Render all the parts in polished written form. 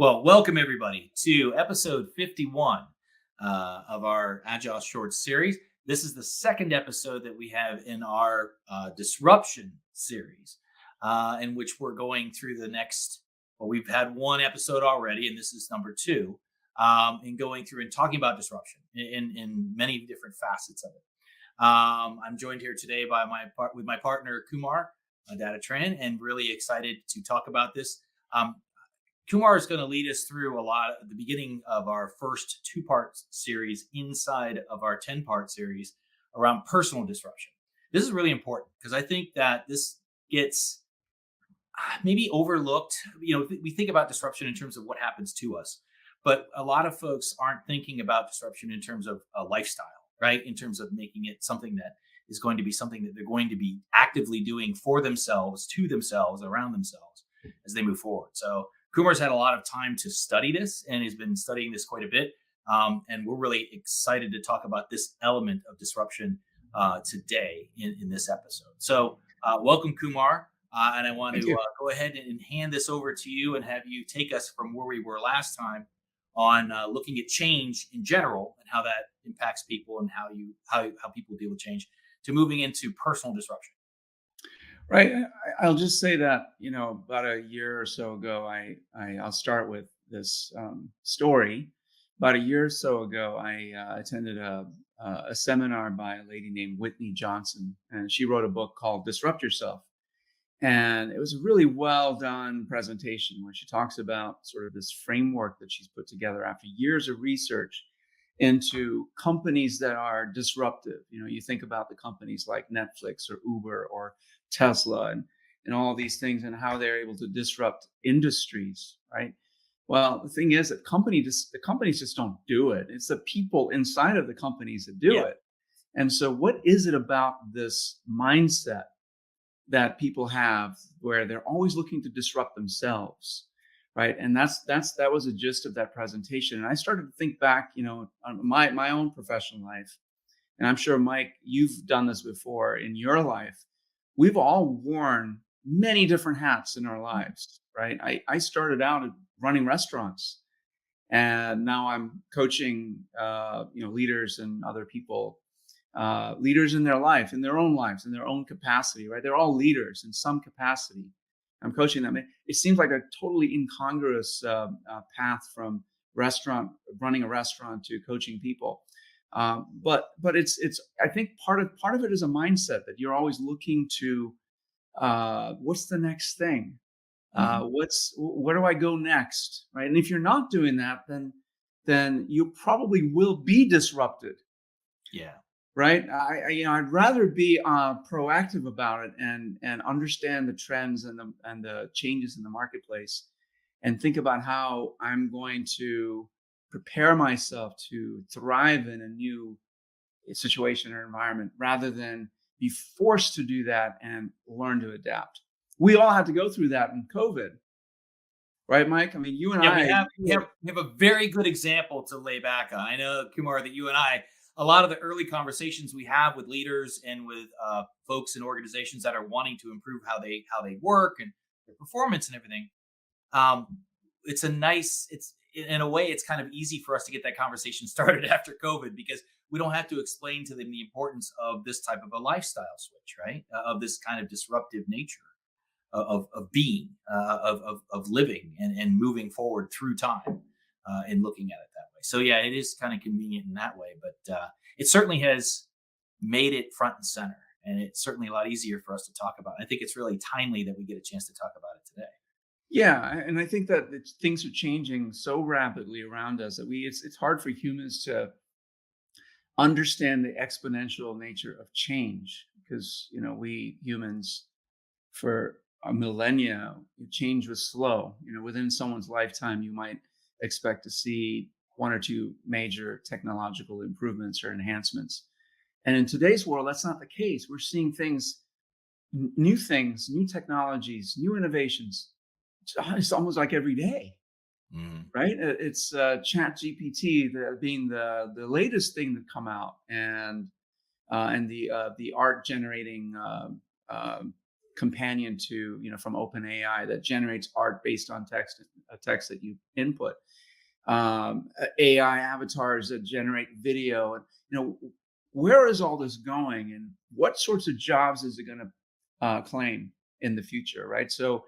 Well, welcome everybody to episode 51 of our Agile Shorts series. This is the second episode that we have in our disruption series, in which we're going through the next. Well, we've had one episode already, and this is number two, in going through and talking about disruption in many different facets of it. I'm joined here today by with my partner Kumar, Data Tran, and really excited to talk about this. Kumar is going to lead us through a lot at the beginning of our first two-part series inside of our 10-part series around personal disruption. This is really important because I think that this gets maybe overlooked. We think about disruption in terms of what happens to us, but a lot of folks aren't thinking about disruption in terms of a lifestyle, right? In terms of making it something that is going to be something that they're going to be actively doing for themselves, to themselves, around themselves as they move forward. So Kumar's had a lot of time to study this and has been studying this quite a bit. And we're really excited to talk about this element of disruption today in this episode. So welcome, Kumar. And I want to go ahead and hand this over to you and have you take us from where we were last time on looking at change in general and how that impacts people and how people deal with change to moving into personal disruption. Right. I'll just say that, about a year or so ago, I'll start with this story. About a year or so ago, I attended a seminar by a lady named Whitney Johnson, and she wrote a book called Disrupt Yourself. And it was a really well done presentation where she talks about sort of this framework that she's put together after years of research into companies that are disruptive. You think about the companies like Netflix or Uber or Tesla and all these things and how they're able to disrupt industries, right? Well, the thing is that the companies just don't do it. It's the people inside of the companies that do it. And so what is it about this mindset that people have where they're always looking to disrupt themselves? Right. And that was the gist of that presentation. And I started to think back, on my own professional life. And I'm sure, Mike, you've done this before in your life. We've all worn many different hats in our lives. Right. I started out running restaurants, and now I'm coaching, leaders and other people, leaders in their life, in their own lives, in their own capacity. Right. They're all leaders in some capacity. I'm coaching them. It seems like a totally incongruous path from running a restaurant to coaching people. But it's I think part of it is a mindset that you're always looking to what's the next thing? Where do I go next? Right. And if you're not doing that, then you probably will be disrupted. Yeah. Right. I'd rather be proactive about it and understand the trends and the changes in the marketplace and think about how I'm going to prepare myself to thrive in a new situation or environment rather than be forced to do that and learn to adapt. We all had to go through that in COVID. Right, Mike? I mean, you and I. We have a very good example to lay back on. I know, Kumar, that you and I, a lot of the early conversations we have with leaders and with folks in organizations that are wanting to improve how they work and their performance and everything. It's in a way, it's kind of easy for us to get that conversation started after COVID because we don't have to explain to them the importance of this type of a lifestyle switch, right? Of this kind of disruptive nature of being, of living and moving forward through time and looking at it that way. So yeah, it is kind of convenient in that way, but it certainly has made it front and center, and it's certainly a lot easier for us to talk about. I think it's really timely that we get a chance to talk about it today. Yeah, and I think that things are changing so rapidly around us that it's hard for humans to understand the exponential nature of change because we humans for a millennia change was slow. Within someone's lifetime you might expect to see one or two major technological improvements or enhancements, and in today's world that's not the case. We're seeing new technologies, new innovations. It's almost like every day. Right? It's Chat GPT being the latest thing to come out, and the art generating companion to, from OpenAI that generates art based on text that you input. AI avatars that generate video, and where is all this going, and what sorts of jobs is it going to claim in the future, right? So,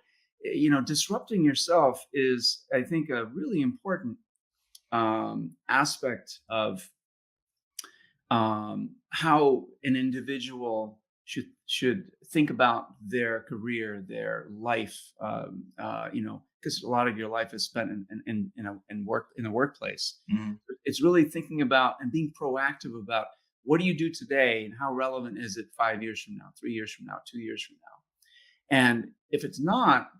disrupting yourself is, I think, a really important aspect of how an individual should think about their career, their life. Because a lot of your life is spent in the workplace. Mhm. It's really thinking about and being proactive about what do you do today and how relevant is it 5 years from now, 3 years from now, 2 years from now. And if it's not,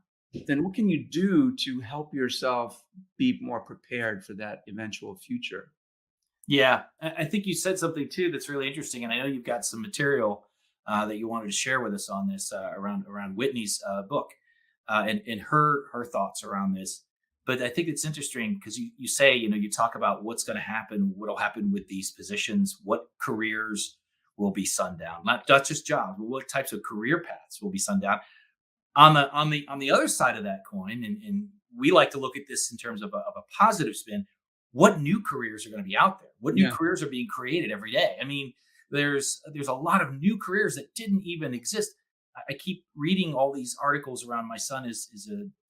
then what can you do to help yourself be more prepared for that eventual future? Yeah, I think you said something too that's really interesting, and I know you've got some material that you wanted to share with us on this around Whitney's book and her thoughts around this. But I think it's interesting because you say, you talk about what's going to happen, what'll happen with these positions, what careers will be sundown, not just jobs, but what types of career paths will be sundown. On the other side of that coin, and we like to look at this in terms of a positive spin. What new careers are going to be out there? What new Yeah. careers are being created every day? I mean, there's a lot of new careers that didn't even exist. I keep reading all these articles around. My son is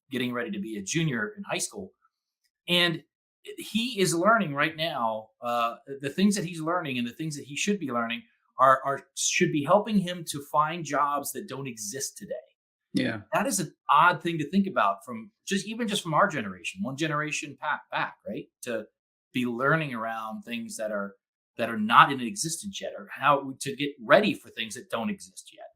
getting ready to be a junior in high school, and he is learning right now. The things that he's learning and the things that he should be learning are should be helping him to find jobs that don't exist today. Yeah. That is an odd thing to think about from just from our generation, one generation back, right? To be learning around things that are not in existence yet, or how to get ready for things that don't exist yet.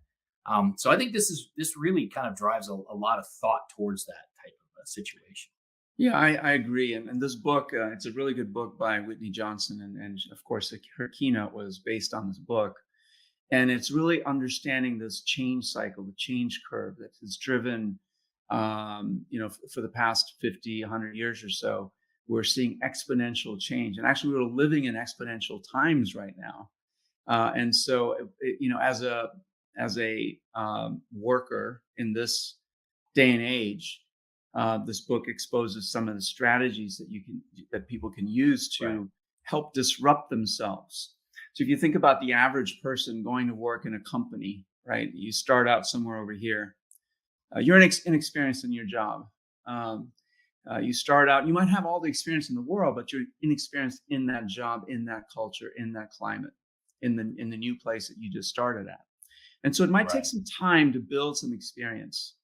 So I think this really kind of drives a lot of thought towards that type of a situation. Yeah, I agree. And this book, it's a really good book by Whitney Johnson. And of course, her keynote was based on this book. And it's really understanding this change cycle, the change curve that has driven, for the past 50, 100 years or so. We're seeing exponential change. And actually, we're living in exponential times right now. And so, as a worker in this day and age, this book exposes some of the strategies that people can use Right. to help disrupt themselves. So if you think about the average person going to work in a company, right? You start out somewhere over here. You're inexperienced in your job. Um, you start out. You might have all the experience in the world, but you're inexperienced in that job, in that culture, in that climate, in the new place that you just started at. And so it might take Right. some time to build some experience.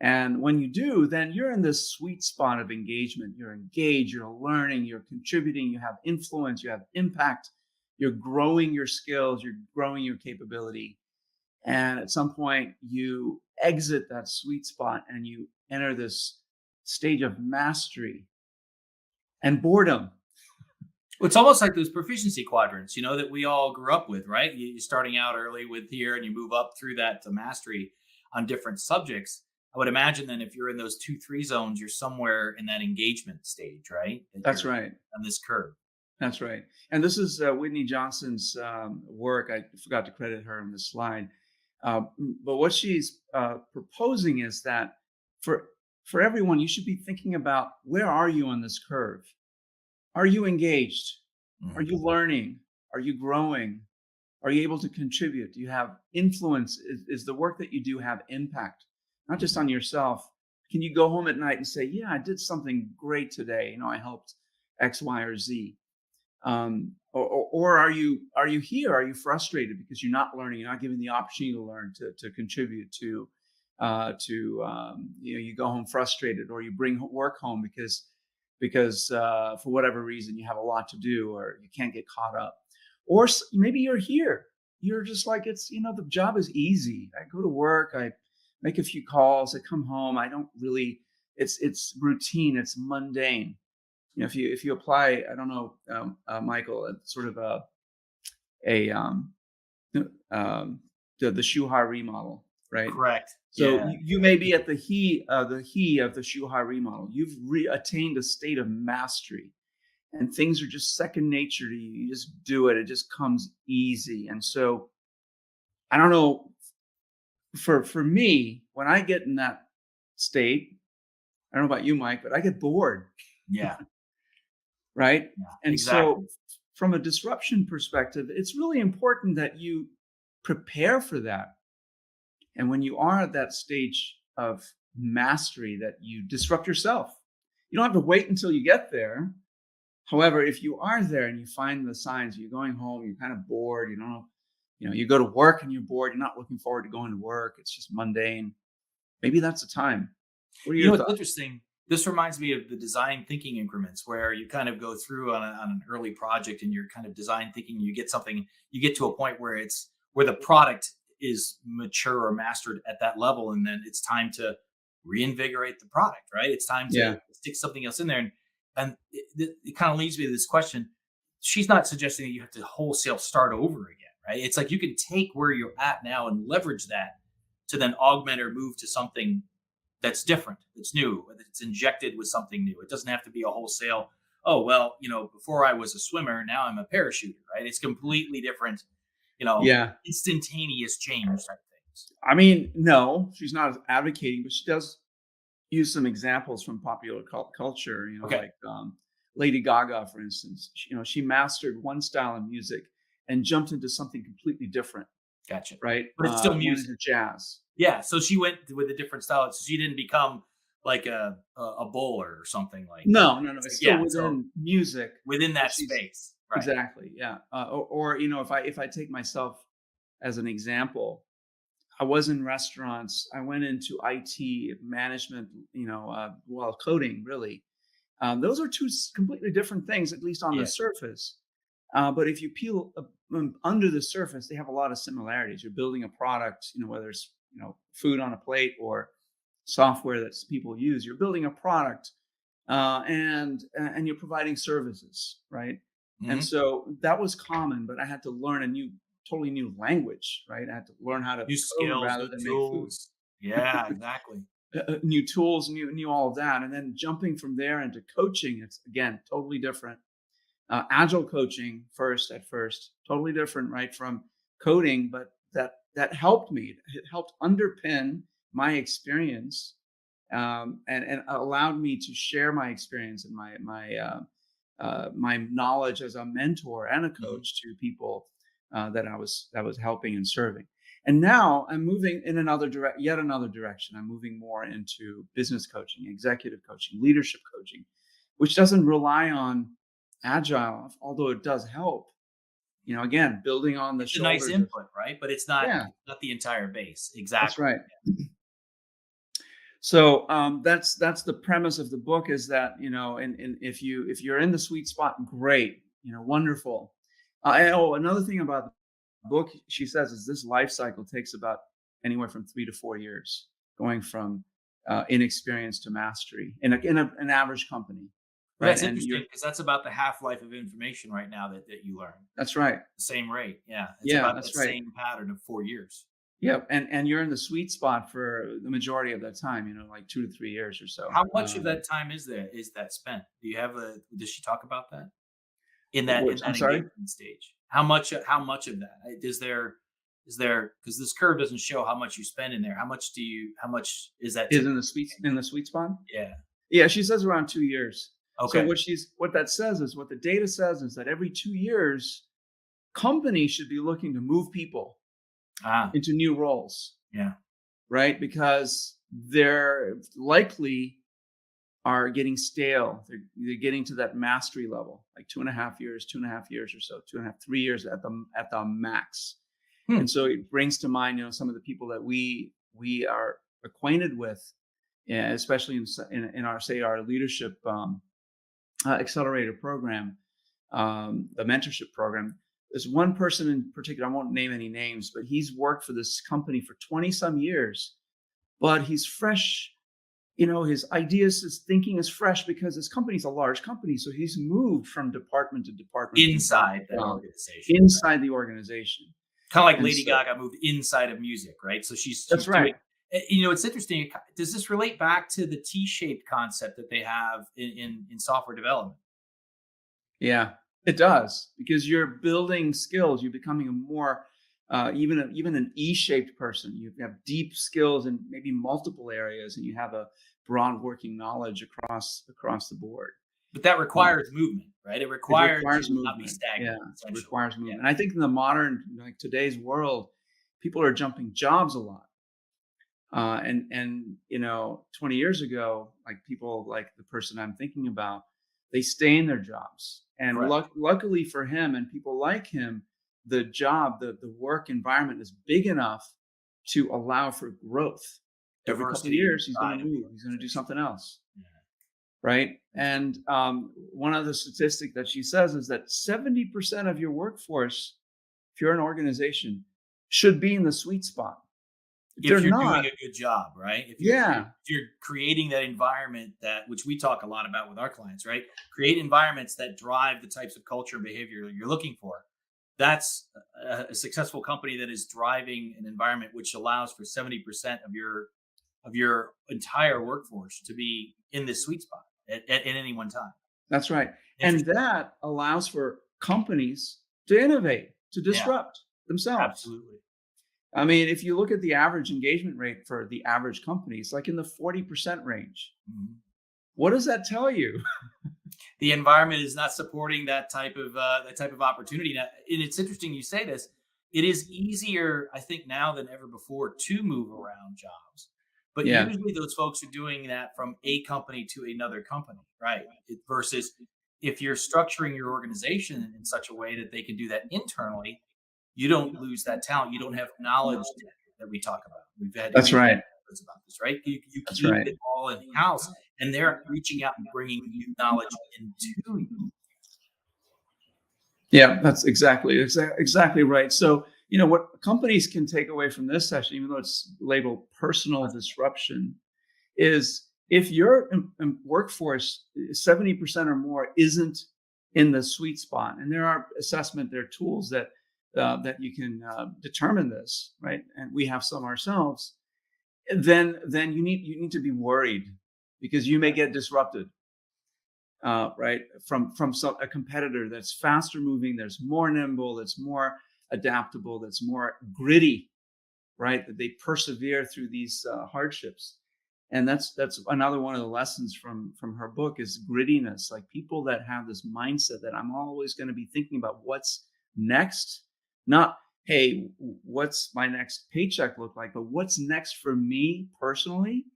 And when you do, then you're in this sweet spot of engagement. You're engaged, you're learning, you're contributing, you have influence, you have impact, you're growing your skills, you're growing your capability. And at some point, you exit that sweet spot and you enter this stage of mastery and boredom. Well, it's almost like those proficiency quadrants, that we all grew up with, right? You're starting out early with here, and you move up through that to mastery on different subjects. I would imagine then if you're in those 2, 3 zones, you're somewhere in that engagement stage, right? That That's you're right. on this curve. That's right. And this is Whitney Johnson's work. I forgot to credit her on the slide. But what she's proposing is that for for everyone, you should be thinking about, where are you on this curve? Are you engaged? Are Mhm. you learning? Are you growing? Are you able to contribute? Do you have influence? Is the work that you do have impact, not just on yourself? Can you go home at night and say, "Yeah, I did something great today. I helped X, Y, or Z." Or are you here? Are you frustrated because you're not learning? You're not given the opportunity to learn, to contribute, to you go home frustrated, or you bring work home because for whatever reason you have a lot to do, or you can't get caught up. Or maybe you're here. You're just like, the job is easy. I go to work, I make a few calls, I come home. I don't really. It's routine. It's mundane. If you apply, I don't know, Michael, sort of a the Shuhari model, right? Correct. So Yeah. you may be at the he of the Shuhari model. You've attained a state of mastery, and things are just second nature to you. You just do it. It just comes easy. And so I don't know for me, when I get in that state, I don't know about you, Mike, but I get bored, Yeah, right? yeah, And so exactly. from a disruption perspective, it's really important that you prepare for that. And when you are at that stage of mastery, that you disrupt yourself. You don't have to wait until you get there. However, if you are there and you find the signs, you're going home, you're kind of bored, you don't know, you go to work and you're bored, you're not looking forward to going to work, it's just mundane. Maybe that's the time. What are You know your what's thoughts? interesting? This reminds me of the design thinking increments where you kind of go through on an early project and you're kind of design thinking. You get something, you get to a point where it's where the product is mature or mastered at that level, and then it's time to reinvigorate the product. Right? It's time to Yeah. stick something else in there, and it kind of leads me to this question. She's not suggesting that you have to wholesale start over again, right? It's like you can take where you're at now and leverage that to then augment or move to something that's different, that's new, that's injected with something new. It doesn't have to be a wholesale, oh, well, before I was a swimmer, now I'm a parachuter, right? It's completely different, Yeah. instantaneous change type things. I mean, no, she's not advocating, but she does use some examples from popular culture, Okay, like Lady Gaga, for instance. She mastered one style of music and jumped into something completely different, gotcha. right? But it's still Went music. into jazz. Yeah. So she went with a different style. So she didn't become like a bowler or something like that. No, no, no. It's It's like, still yeah. So within music, within but that she's space. Right. exactly, yeah. Or if I take myself as an example, I was in restaurants. I went into IT management, well, coding really. Those are two completely different things, at least on the Yeah. surface. But if you peel under the surface, they have a lot of similarities. You're building a product, whether it's food on a plate or software that people use. You're building a product, and you're providing services, right? And Hmm. so that was common, but I had to learn totally new language, right? I had to learn how to New code skills, rather new than make food. tools. Yeah, exactly. New tools, knew all of that, and then jumping from there into coaching, it's again totally different. Agile coaching at first, totally different, right, from coding, but that helped me. It helped underpin my experience, and allowed me to share my experience and my knowledge as a mentor and a Mhm. coach to people that was helping and serving. And now I'm moving in yet another direction. I'm moving more into business coaching, executive coaching, leadership coaching, which doesn't rely on agile, although it does help. Again, building on the It's a nice shoulders of input, right? But it's not yeah, not the entire base. that's Exactly. right. So that's the premise of the book is that and if you're in the sweet spot, great, wonderful. Another thing about the book she says is this life cycle takes about anywhere from 3 to 4 years, going from inexperience to mastery an average company, Well, right? that's And interesting you're because that's about the half life of information right now that you learn. that's right. The same rate. Yeah. It's Yeah, about that that's right. same pattern of 4 years. Yeah, and you're in the sweet spot for the majority of that time, like 2 to 3 years or so. How much of that time is that spent? Do you have a does she talk about that? In Which I'm that sorry. engagement stage? How much of that? Is there because this curve doesn't show how much you spend in there. How much is that Is typically? in the sweet spot? Yeah. Yeah, she says around 2 years. So Okay. what the data says is that every 2 years, companies should be looking to move people Ah, into new roles, yeah. right? Because they're likely are getting stale. They're getting to that mastery level, like 2.5 years or so, 2.5, 3 years at the max. Hmm. And so it brings to mind, some of the people that we are acquainted with, yeah, especially in our say our leadership accelerator program, the mentorship program. There's one person in particular. I won't name any names, but he's worked for this company for 20 some years. But he's fresh. His ideas, his thinking is fresh because his company's a large company. So he's moved from department to department, from job Inside to that job organization. inside the organization. Kind of like And Lady so Gaga moved inside of music, right? So she's that's doing. right. It's interesting. Does this relate back to the T-shaped concept that they have in software development? Yeah, it does because you're building skills. You're becoming a more even an E-shaped person. You have deep skills in maybe multiple areas, and you have a broad working knowledge across the board. But that Um, requires movement, right? It it requires you requires to not be movement. Yeah, stagnant, it essentially. requires Yeah. movement. I think in the modern, like today's world, people are jumping jobs a lot. And 20 years ago, like people like the person I'm thinking about, they stay in their jobs. And Correct. luckily for him and people like him, the work environment is big enough to allow for growth. Every couple of Diversity years, he's going inside to of the move. He's going to do organization. something else, Yeah. right? That's And one other statistic that she says is that 70% of your workforce, if you're an organization, should be in the sweet spot. If they're if you're doing not, a good job, right? yeah, If you're creating that environment that which we talk a lot about with our clients, right? Create environments that drive the types of culture and behavior you're looking for. That's a successful company that is driving an environment which allows for 70% of your entire workforce to be in this sweet spot at any one time. that's right. And Interesting. that allows for companies to innovate, to Yeah, disrupt themselves. absolutely. I mean, if you look at the average engagement rate for the average company, it's like in the 40% range. Mhm. What does that tell you? The environment is not supporting that type of opportunity. Now, and it's interesting you say this. It is easier, I think, now than ever before to move around jobs, but Yeah, usually those folks are doing that from a company to another company, right? Versus if you're structuring your organization in such a way that they can do that internally, you don't lose that talent. You don't have knowledge debt that we talk about. that's We've had right. episodes about this, right? You That's keep right. it all in house, and they're reaching out and bringing new knowledge into you. Yeah, that's exactly right. So, what companies can take away from this session, even though it's labeled personal disruption, is if your workforce 70% or more isn't in the sweet spot, and there are tools that you can determine this, right? And we have some ourselves. Then you need to be worried because you may get disrupted, right? From a competitor that's faster moving, that's more nimble, that's more adaptable, that's more gritty, right? That they persevere through these hardships. And that's another one of the lessons from her book is grittiness. Like people that have this mindset that I'm always going to be thinking about what's next, not hey, what's my next paycheck look like, but what's next for me personally.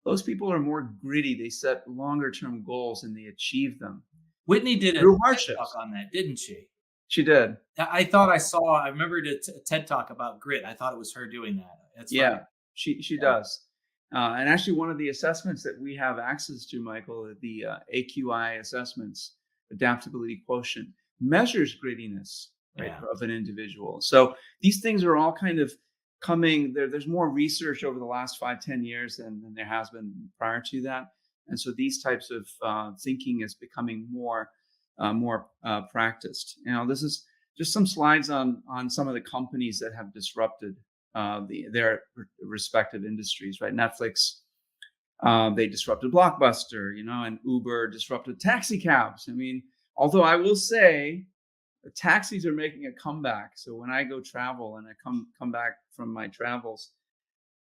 Those people are more gritty. They set longer term goals and they achieve them Whitney did a through TED talk hardships. on that, didn't she? She did. I thought I saw. I remembered a TED talk about grit. I thought it was her doing that. That's funny. Yeah, she Yeah. does. And actually, one of the assessments that we have access to, Michael, the AQI assessments, adaptability quotient, measures grittiness, right, Yeah. of an individual. So these things are all kind of coming. There's more research over the last 5-10 years than there has been prior to that, and so these types of thinking is becoming more practiced. This is just some slides on some of the companies that have disrupted their respective industries. Right, Netflix, they disrupted Blockbuster, and Uber disrupted taxi cabs. I mean, although I will say, taxis are making a comeback. So when I go travel and I come back from my travels,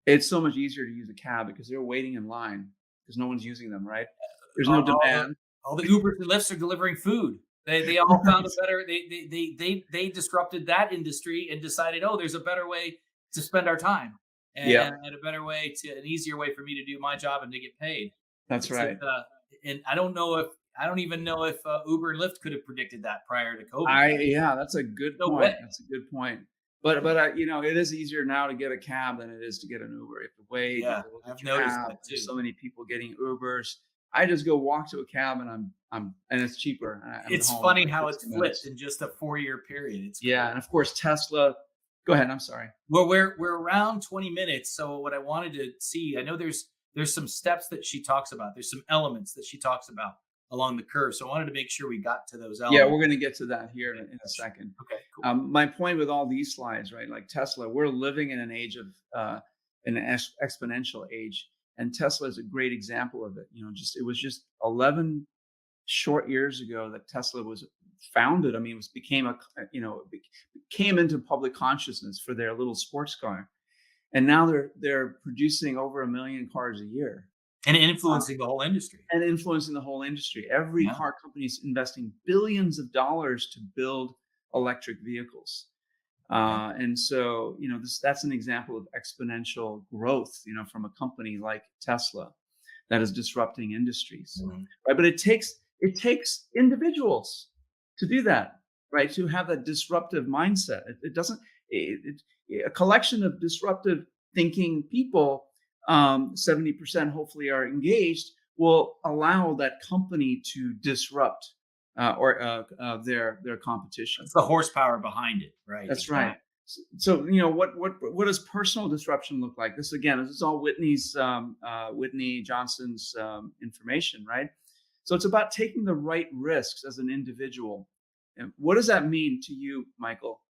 it's so much easier to use a cab because they're waiting in line because no one's using them. Right, there's no All the demand. all the Ubers and Lyfts are delivering food. They all found a better. They disrupted that industry and decided, oh, there's a better way to spend our time, Yeah, and a better way to an easier way for me to do my job and to get paid. that's right. And I don't even know if Uber and Lyft could have predicted that prior to COVID. Yeah, that's a good No way. point. That's a good point. But it is easier now to get a cab than it is to get an Uber. You have to wait, you have Yeah, to look at I've your noticed app. that There's too. so many people getting Ubers. I just go walk to a cab and and it's cheaper. I'm at It's home in funny like how it's 15 flipped minutes. in just a 4 year period. It's Yeah, crazy. and of course Tesla. Go ahead. I'm sorry. Well, we're around 20 minutes. So what I wanted to see, I know there's some steps that she talks about. There's some elements that she talks about along the curve. So I wanted to make sure we got to those Yeah, elements. we're going to get to that here in a second. Okay, cool. My point with all these slides, right? Like Tesla, we're living in an age of an exponential age, and Tesla is a great example of it. It was just 11 short years ago that Tesla was founded. I mean, it was became a came into public consciousness for their little sports car, and now they're producing over 1 million cars a year. And Uh, influencing the whole industry. and influencing the whole industry. Every Yeah. car company is investing billions of dollars to build electric vehicles. Yeah. And so, that's an example of exponential growth, from a company like Tesla that is disrupting industries, Mhm. right? But it takes individuals to do that, right? To have that disruptive mindset. It doesn't. A collection of disruptive thinking people, 70% hopefully are engaged, will allow that company to disrupt or their competition. That's the horsepower behind it, right? That's right. Exactly. So, what does personal disruption look like? This is all Whitney Johnston's information, right? So it's about taking the right risks as an individual. And what does that mean to you, Michael?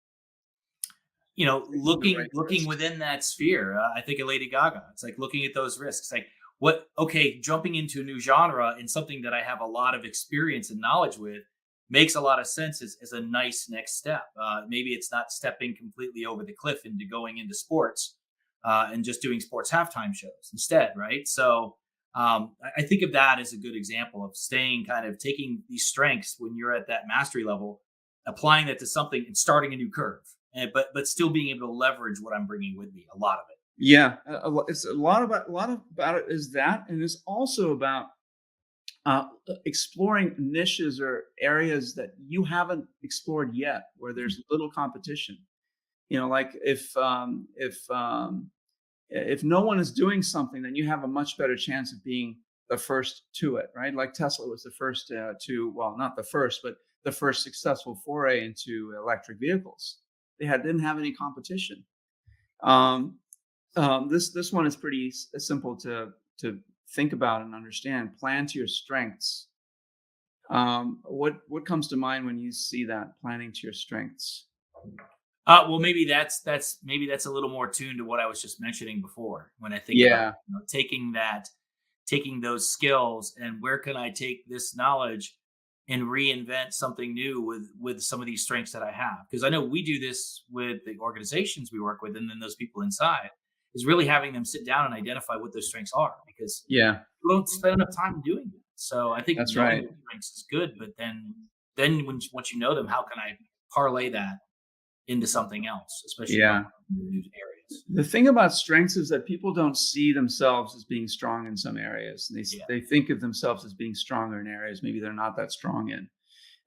Taking the Looking right looking risks. within that sphere, I think of Lady Gaga. It's like looking at those risks. Like, what? Okay, jumping into a new genre and something that I have a lot of experience and knowledge with makes a lot of sense as a nice next step. Maybe it's not stepping completely over the cliff into going into sports and just doing sports halftime shows instead, right? So I think of that as a good example of staying kind of taking these strengths when you're at that mastery level, applying that to something and starting a new curve, but still being able to leverage what I'm bringing with me. A lot of it. Yeah, it's a lot about it is that, and it's also about exploring niches or areas that you haven't explored yet, where there's little competition. Like if no one is doing something, then you have a much better chance of being the first to it, right? Like Tesla was the first well, not the first, but the first successful foray into electric vehicles. Didn't have any competition. Um, this one is pretty simple to think about and understand. Plan to your strengths. What comes to mind when you see that, planning to your strengths? Well, maybe that's a little more tuned to what I was just mentioning before when I think about Yeah, taking those skills and where can I take this knowledge and reinvent something new with some of these strengths that I have, because I know we do this with the organizations we work with and then those people inside, is really having them sit down and identify what those strengths are, because yeah, we don't spend enough time doing that. So I think that's knowing right. your strengths is good, but then once you know them, how can I parlay that into something else, especially going Yeah. into new areas. The thing about strengths is that people don't see themselves as being strong in some areas. Yeah. They think of themselves as being stronger in areas maybe they're not that strong in.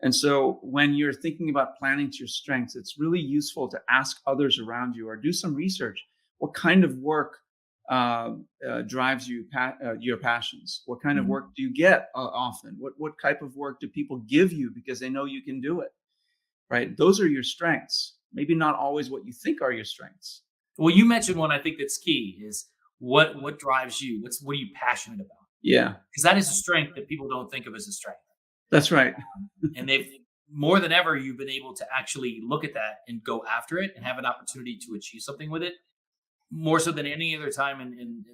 And so when you're thinking about planning to your strengths, it's really useful to ask others around you or do some research. What kind of work drives your passions? What kind of Mhm. work do you get often? What type of work do people give you because they know you can do it? Right? Those are your strengths. Maybe not always what you think are your strengths. Well, you mentioned one I think that's key is what drives you. What are you passionate about? Yeah, Because that is a strength that people don't think of as a strength. that's right. And they've more than ever, you've been able to actually look at that and go after it and have an opportunity to achieve something with it more so than any other time in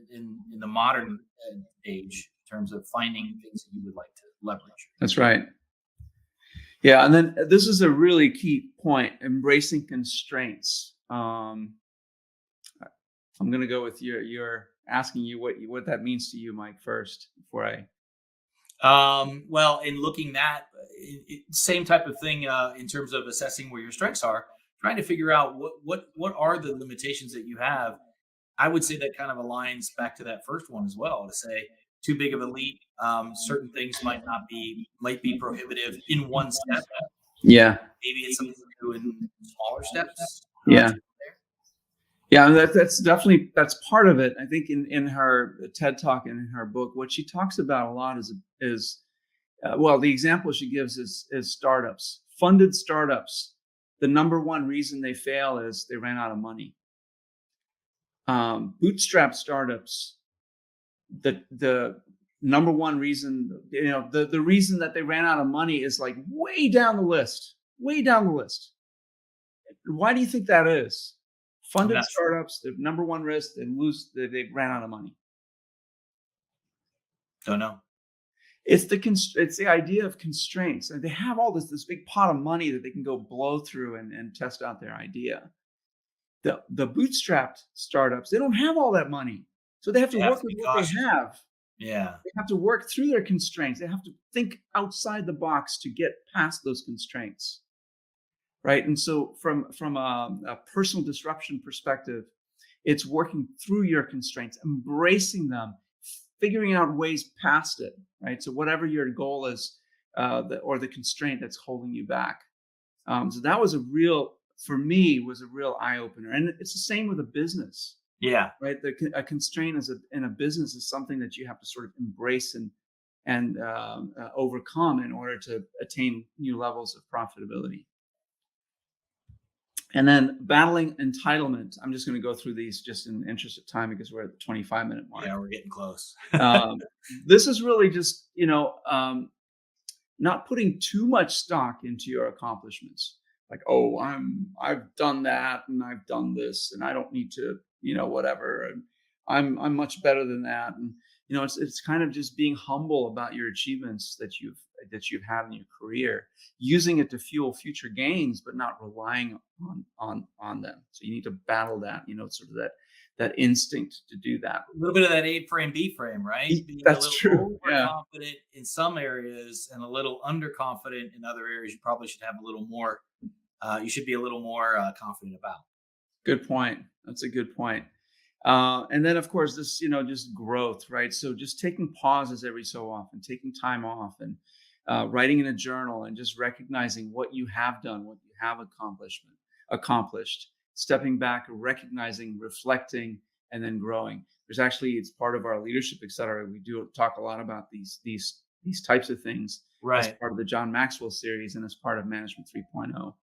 the modern age in terms of finding things that you would like to leverage. That's right. Yeah, and then this is a really key point: embracing constraints. I'm going to go with your asking you what that means to you, Mike, first before I. Well, in looking that same type of thing in terms of assessing where your strengths are, trying to figure out what are the limitations that you have. I would say that kind of aligns back to that first one as well. To say too big of a leap, certain things might be prohibitive in one step. Yeah, Maybe it's something to do in smaller steps. yeah, To yeah. That's part of it. I think in her TED talk and in her book, what she talks about a lot is well, the example she gives is startups, funded startups. The number one reason they fail is they ran out of money. Bootstrap startups, the number one reason, the reason that they ran out of money is like way down the list, way down the list. Why do you think that is? I'm Funded not sure. startups, the number one risk, they ran out of money. Don't know. It's the idea of constraints, and they have all this big pot of money that they can go blow through and test out their idea. The bootstrapped startups, they don't have all that money, so they have to They have work to with be what they cautious. have. Yeah. They have to work through their constraints. They have to think outside the box to get past those constraints, right? And so, from a personal disruption perspective, it's working through your constraints, embracing them, figuring out ways past it, right? So whatever your goal is, or the constraint that's holding you back. So that was for me, was a real eye opener. And it's the same with a business, Yeah. right? A constraint in a business is something that you have to sort of embrace and overcome in order to attain new levels of profitability. And then battling entitlement. I'm just going to go through these just in the interest of time because we're at the 25-minute mark. Yeah. We're getting close. Um, this is really just, not putting too much stock into your accomplishments. Like, oh, I've done that and I've done this and I don't need to, whatever. And I'm much better than that. And it's kind of just being humble about your achievements that you've had in your career, using it to fuel future gains, but not relying on them. So you need to battle that, sort of that instinct to do that. A little bit of that A frame, B frame, right? Being a That's true. little Yeah. overconfident in some areas and a little underconfident in other areas. You probably should have a little more. You should be a little more confident about. Good point. That's a good point. And then, of course, this, just growth, right? So just taking pauses every so often, taking time off, and writing in a journal, and just recognizing what you have done, what you have accomplished, stepping back, recognizing, reflecting, and then growing. It's part of our leadership, et cetera. We do talk a lot about these types of things as Right. part of the John Maxwell series and as part of Management 3.0.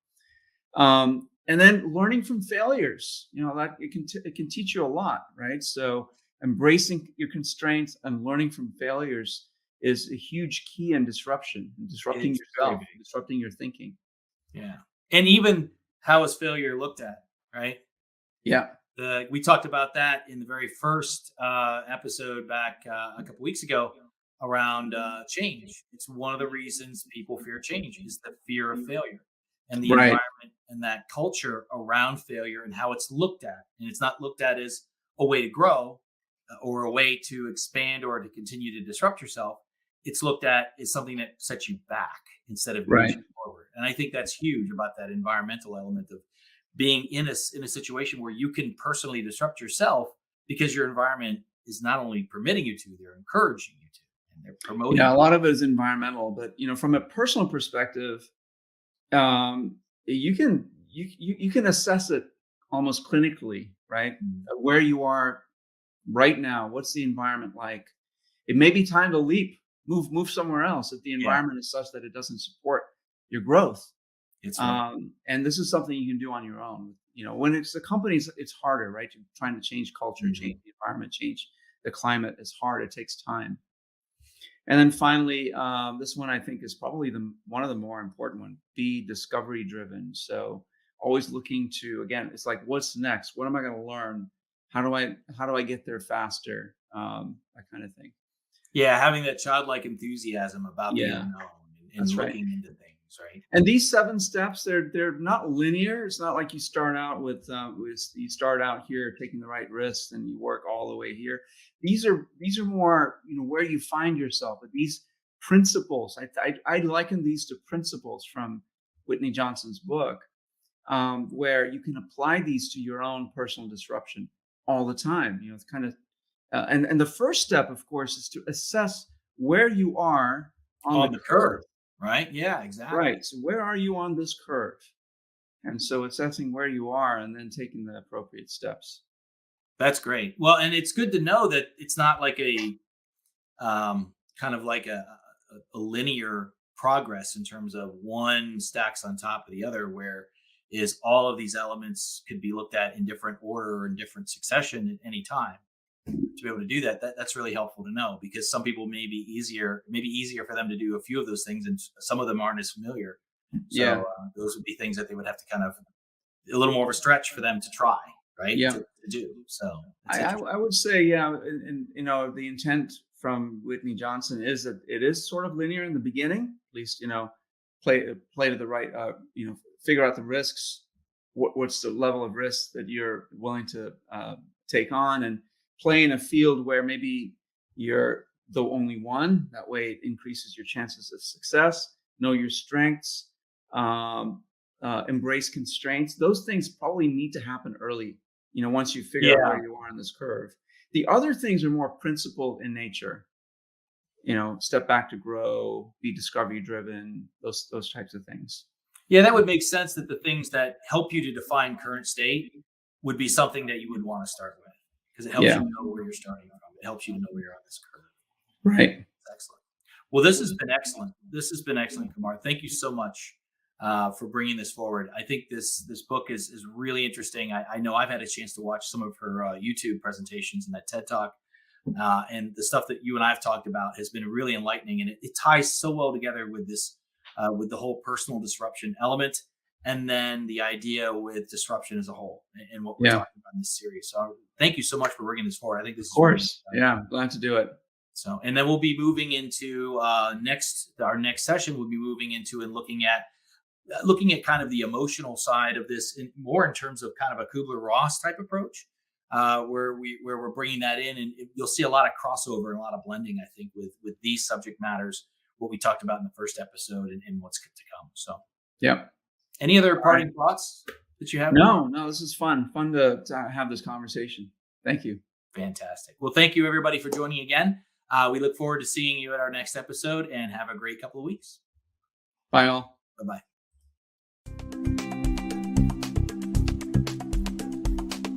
And then learning from failures, that it can teach you a lot, right? So embracing your constraints and learning from failures is a huge key in disruption, in disrupting It's very yourself, big. disrupting your thinking. Yeah. And even how is failure looked at, right? Yeah. We talked about that in the very first episode back a couple weeks ago around change. It's one of the reasons people fear change is the fear of failure and the Right. environment and that culture around failure and how it's looked at. And it's not looked at as a way to grow or a way to expand or to continue to disrupt yourself. It's looked at as something that sets you back instead of moves Right. you forward. And I think that's huge about that environmental element of being in a situation where you can personally disrupt yourself because your environment is not only permitting you to, they're encouraging you to, and they're promoting. Yeah. A lot of it is environmental, but from a personal perspective, you can assess it almost clinically, right? Mm. Where you are right now, what's the environment like? It may be time to leap, move somewhere else if the Yeah, environment is such that it doesn't support your growth. it's right. And this is something you can do on your own. When it's the companies, it's harder, right? You're trying to change culture, Mhm. change the environment, change the climate. It's hard. It takes time. And then finally, this one I think is probably one of the more important one. Be discovery driven. So always looking to, again, it's like, what's next? What am I going to learn? How do I get there faster? That kind of thing. Yeah, having that childlike enthusiasm about the Yeah, unknown and that's right. looking into things, right? And these 7 steps, they're not linear. It's not like you start out you start out here taking the right risks and you work all the way here. These are more, where you find yourself. But these principles, I liken these to principles from Whitney Johnson's book, where you can apply these to your own personal disruption all the time. It's kind of and the first step, of course, is to assess where you are on On the the curve. curve, right? Yeah, exactly. Right. So where are you on this curve? And so assessing where you are and then taking the appropriate steps. That's great. Well, and it's good to know that it's not like a kind of like a linear progress in terms of one stacks on top of the other, where is all of these elements could be looked at in different order or in different succession at any time. To be able to do that's really helpful to know because some people maybe easier for them to do a few of those things, and some of them aren't as familiar. So Yeah. those would be things that they would have to kind of a little more of a stretch for them to try, right? Yeah. To do. So it's I interesting. would say, yeah, and the intent from Whitney Johnson is that it is sort of linear in the beginning. At least, play to the right. Figure out the risks. What's the level of risk that you're willing to take on, and play in a field where maybe you're the only one. That way, it increases your chances of success. Know your strengths. Embrace constraints. Those things probably need to happen early. Once you figure out Yeah. where you are on this curve. The other things are more principled in nature. Step back to grow, be discovery driven. Those types of things. Yeah, that would make sense that the things that help you to define current state would be something that you would want to start with, because it helps Yeah. you know where you're starting from. It helps you to know where you're on this curve. Right. Excellent. Well, this has been excellent. This has been excellent, Kumar. Thank you so much for bringing this forward. I think this book is really interesting. I know I've had a chance to watch some of her YouTube presentations and that TED Talk, and the stuff that you and I have talked about has been really enlightening, and it ties so well together with this, with the whole personal disruption element, and then the idea with disruption as a whole, and what we're talking about in this series. So, thank you so much for bringing this forward. I think this is of course. Yeah, glad to do it. So, and then we'll be moving into our next session. We'll be moving into and looking at kind of the emotional side of this, more in terms of kind of a Kubler-Ross type approach, where we're bringing that in, and you'll see a lot of crossover and a lot of blending, I think, with these subject matters, what we talked about in the first episode, and what's to come. So, yeah. Any other parting thoughts that you have? No, this is fun to have this conversation. Thank you. Fantastic. Well, thank you everybody for joining again. We look forward to seeing you at our next episode, and have a great couple of weeks. Bye all. Bye-bye.